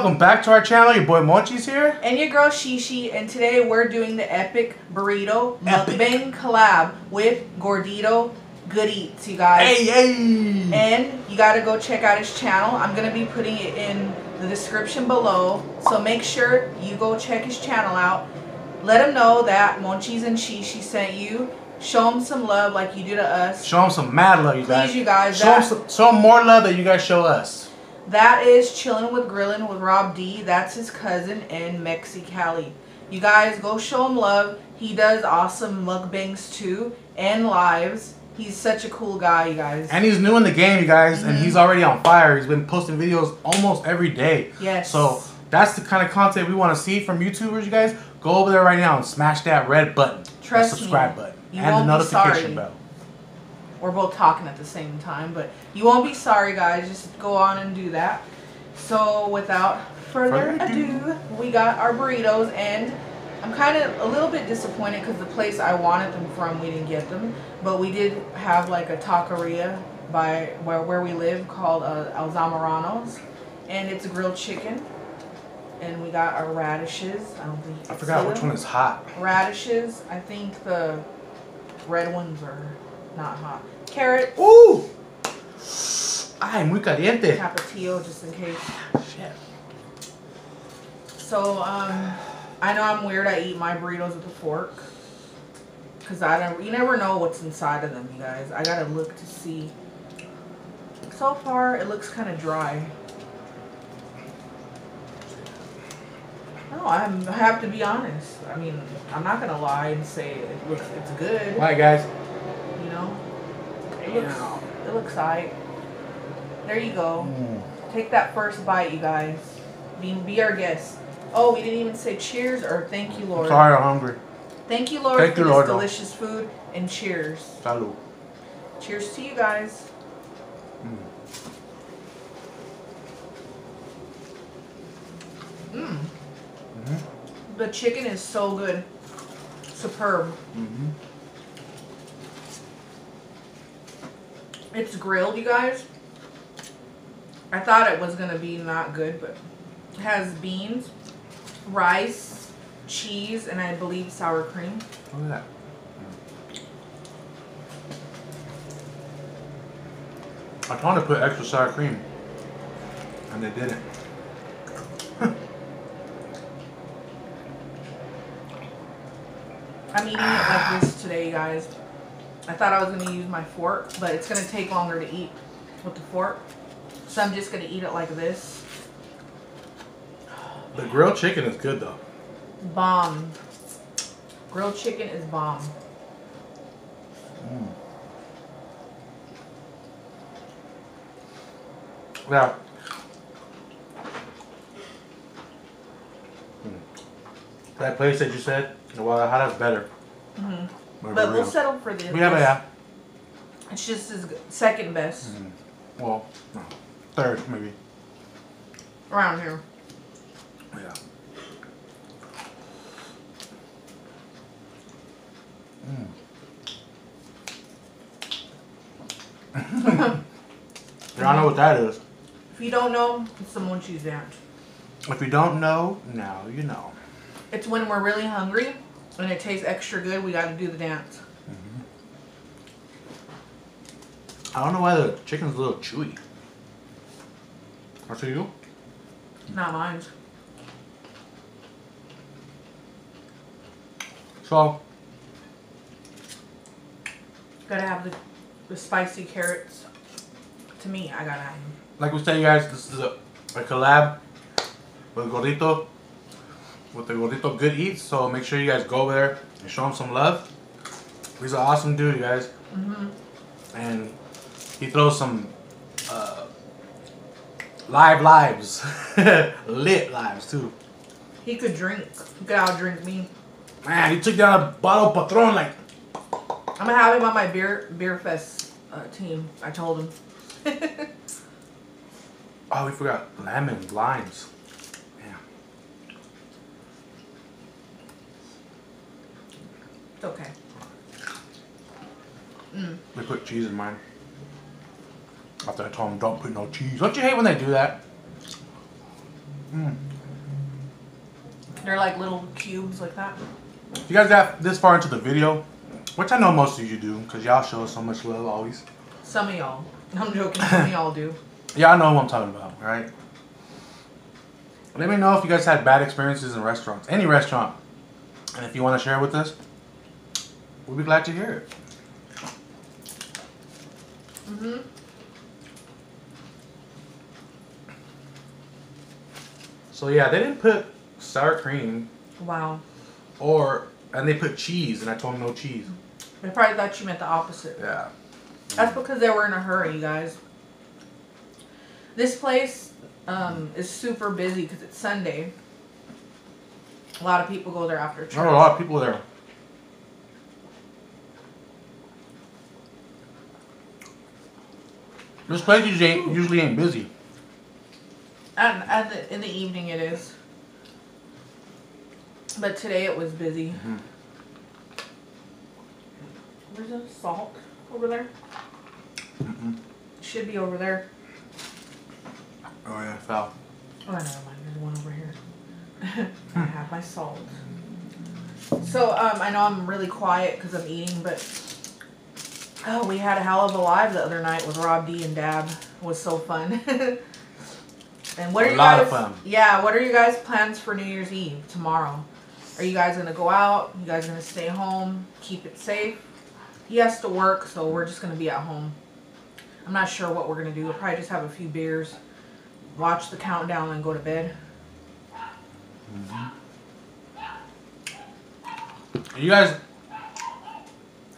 welcome back to our channel. Your boy Monchi's here. And your girl Shishi, and today we're doing the epic burrito mukbang collab with Gordito Good Eats, you guys. Hey! And you gotta go check out his channel. I'm gonna be putting it in the description below, so make sure you go check his channel out. Let him know that Monchi's and Shishi sent you. Show him some love like you do to us. Show him some mad love, you guys. Please, you guys. Show him more love that you guys show us. That is Chillin' with Grillin' with Rob D. That's his cousin in Mexicali. You guys go show him love. He does awesome mukbangs too and lives. He's such a cool guy, you guys. And he's new in the game, you guys, and he's already on fire. He's been posting videos almost every day. Yes. So that's the kind of content we want to see from YouTubers, you guys. Go over there right now and smash that red button. Trust the subscribe me, button. You And won't the notification be sorry. bell. We're both talking at the same time, but you won't be sorry, guys. Just go on and do that. So without further ado, we got our burritos, and I'm kind of a little bit disappointed because the place I wanted them from, we didn't get them. But we did have like a taqueria by where we live called El Zamorano's, and it's grilled chicken. And we got our radishes. I forgot which one is hot. Radishes. I think the red ones are not hot. Carrot. Ooh! Ay, muy caliente. Tapatio, just in case. Shit. So, I know I'm weird. I eat my burritos with a fork. Because you never know what's inside of them, you guys. I gotta look to see. So far, it looks kind of dry. No, I have to be honest. I mean, I'm not gonna lie and say it's good. Alright, guys. You know, it looks alright. There you go. Take that first bite, you guys. Be our guest. Oh, we didn't even say cheers or thank you, Lord. Sorry, I'm hungry. Thank you, Lord, for this delicious food, and cheers. Salud. Cheers to you guys. The chicken is so good. Superb. It's grilled, you guys. I thought it was going to be not good, but it has beans, rice, cheese, and I believe sour cream. Look at that. I told them to put extra sour cream, and they didn't. I'm eating it like this today, you guys. I thought I was going to use my fork, but it's going to take longer to eat with the fork. So I'm just going to eat it like this. The grilled chicken is good, though. Bomb. Grilled chicken is bomb. Yeah. That place that you said, well, how that's better. But we'll settle for this. Yeah. It's just as good. Second best. Well, no. Third, maybe. Around here. Yeah. Y'all know what that is. If you don't know, it's the Monchi's dance. If you don't know, now you know. It's when we're really hungry and it tastes extra good, we gotta do the dance. I don't know why the chicken's a little chewy. That's for you? Not mine. So, Gotta have the spicy carrots. To me, I gotta have them. like we said, you guys, this is a collab with Gordito, with the Gordito Good Eats. So make sure you guys go over there and show him some love. He's an awesome dude, you guys. And he throws some lives, lit lives too. He could drink. He could outdrink me. Man, he took down a bottle of Patron like. I'm gonna have him on my beer fest team. I told him. Oh, we forgot lemon limes. Yeah. It's okay. They put cheese in mine. After I told them don't put no cheese. Don't you hate when they do that? They're like little cubes like that. You guys got this far into the video, which I know most of you do, because y'all show us so much love always. Some of y'all. I'm joking. Some of y'all do. Yeah, I know who I'm talking about, right? Let me know if you guys had bad experiences in restaurants. Any restaurant. And if you want to share with us, we'd be glad to hear it. So yeah, they didn't put sour cream. Wow. And they put cheese, and I told them no cheese. They probably thought you meant the opposite. Yeah. That's because they were in a hurry, you guys. This place is super busy because it's Sunday. A lot of people go there after church. Oh, a lot of people there. This place usually ain't busy. And in the evening it is. But today it was busy. Where's the salt? Over there? Should be over there. Oh yeah, it fell. Oh, never mind. There's one over here. I have my salt. So, I know I'm really quiet because I'm eating, but oh, we had a hell of a live the other night with Rob D and Dab. It was so fun. And what are you guys? A lot of fun. Yeah, what are you guys' plans for New Year's Eve tomorrow? Are you guys gonna go out? You guys gonna stay home? Keep it safe? He has to work, so we're just gonna be at home. I'm not sure what we're gonna do. We'll probably just have a few beers, watch the countdown, and go to bed. You guys,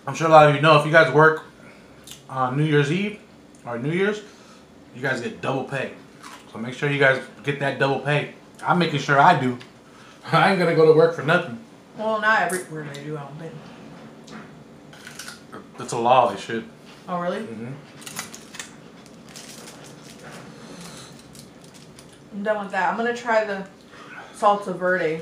I'm sure a lot of you know, if you guys work on New Year's Eve or New Year's, you guys get double pay. So make sure you guys get that double pay. I'm making sure I do. I ain't gonna go to work for nothing. Well, not everywhere they do, I don't think. It's a law, they should. Oh, really? I'm done with that. I'm gonna try the salsa verde.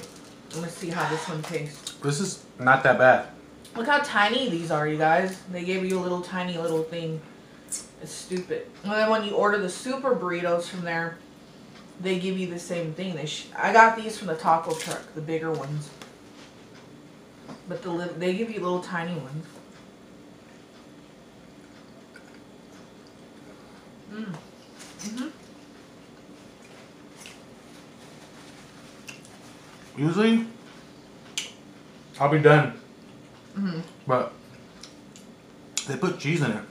I'm gonna see how this one tastes. This is not that bad. Look how tiny these are, you guys. They gave you a little tiny little thing. It's stupid. And then when you order the super burritos from there, they give you the same thing. I got these from the taco truck, the bigger ones. But they give you little tiny ones. Usually, I'll be done. But they put cheese in it.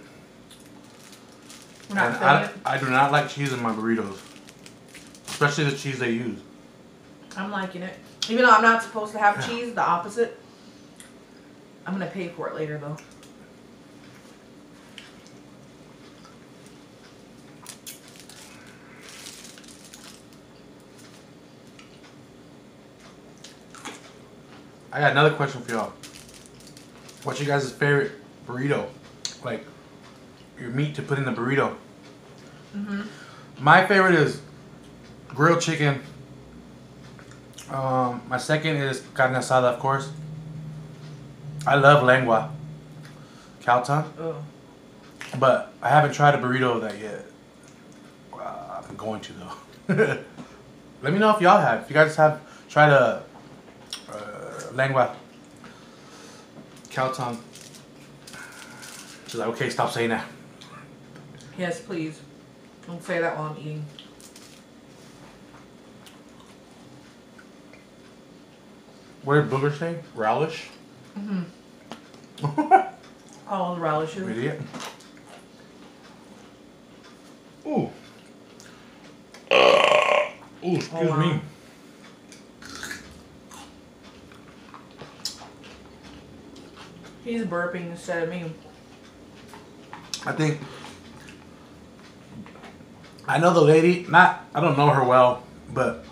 And I do not like cheese in my burritos. Especially the cheese they use. I'm liking it. Even though I'm not supposed to have cheese, the opposite. I'm going to pay for it later, though. I got another question for y'all. What's your guys' favorite burrito? Like, your meat to put in the burrito. My favorite is grilled chicken. My second is carne asada, of course. I love lengua. Cow tongue. Oh. But I haven't tried a burrito of that yet. I'm going to, though. Let me know if y'all have. If you guys have tried a lengua. Cow tongue. She's like, okay, stop saying that. Yes, please. Don't say that while I'm eating. What did Booger say? Relish? All the relishes. Idiot. Ooh. Ooh, excuse me. He's burping instead of me. I know the lady, I don't know her well, but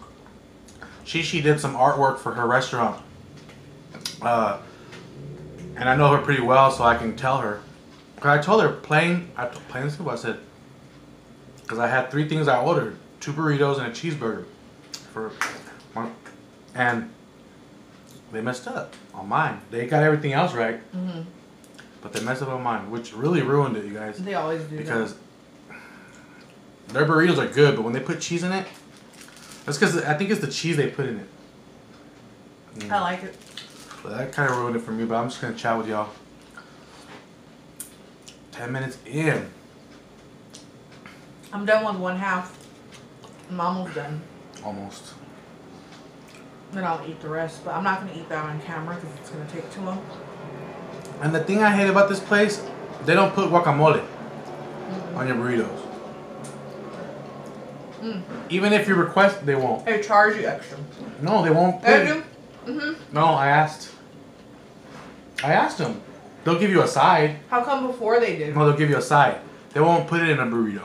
she did some artwork for her restaurant. And I know her pretty well, so I can tell her. Cause I told her plain and simple. I said, because I had 3 things I ordered: 2 burritos and a cheeseburger. And they messed up on mine. They got everything else right, but they messed up on mine, which really ruined it, you guys. They always do. Because their burritos are good, but when they put cheese in it, That's because I think it's the cheese they put in it. I like it. But that kind of ruined it for me, but I'm just going to chat with y'all. 10 minutes in. I'm done with 1/2. I'm almost done. Almost. Then I'll eat the rest, but I'm not going to eat that on camera because it's going to take too long. And the thing I hate about this place, they don't put guacamole on your burritos. Even if you request, they won't. They charge you extra. No, they won't. They do? No, I asked. I asked them. They'll give you a side. How come before they did? No, they'll give you a side. They won't put it in a burrito.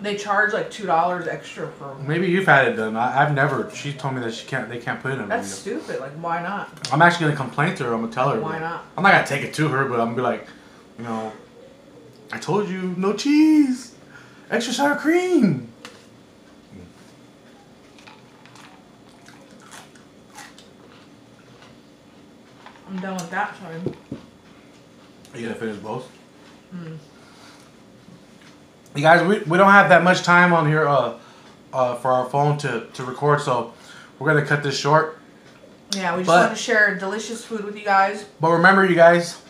They charge like $2 extra for. Maybe you've had it done. I've never. She told me that they can't put it in a burrito. That's stupid. Like, why not? I'm actually gonna complain to her. I'm gonna tell her. Why not? I'm not gonna take it to her, but I'm gonna be like, you know, I told you no cheese, extra sour cream. I'm done with that time. You gonna finish both? You guys, we don't have that much time on here for our phone to record, so we're gonna cut this short. Yeah, we just want to share delicious food with you guys. But remember, you guys,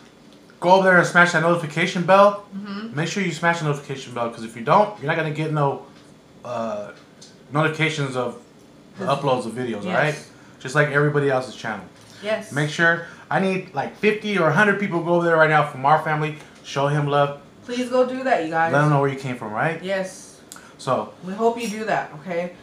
go over there and smash that notification bell. Make sure you smash the notification bell, because if you don't, you're not gonna get no notifications of the uploads of videos. All right, just like everybody else's channel. Yes. Make sure. I need like 50 or 100 people go over there right now from our family. Show him love. Please go do that, you guys. Let him know where you came from, right? Yes. So. We hope you do that, okay?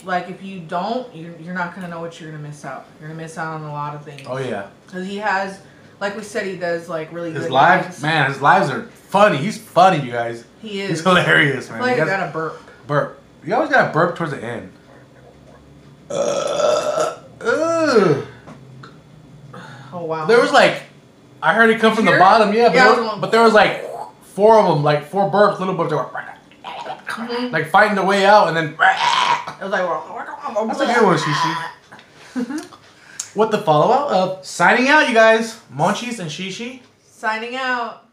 Like, if you don't, you're not going to know what you're going to miss out. You're going to miss out on a lot of things. Oh, yeah. Because he has, like we said, he does, like, really good lives. Man, his lives are funny. He's funny, you guys. He is. He's hilarious, man. I feel like I got to burp. Burp. You always got to burp towards the end. Oh, wow. There was like, I heard it come from the bottom, but there was like 4 of them, like 4 burps, little burps, like fighting their way out, and then it was like, that's a good one, Shishi. With the follow-up of signing out, you guys, Monchis and Shishi. Signing out.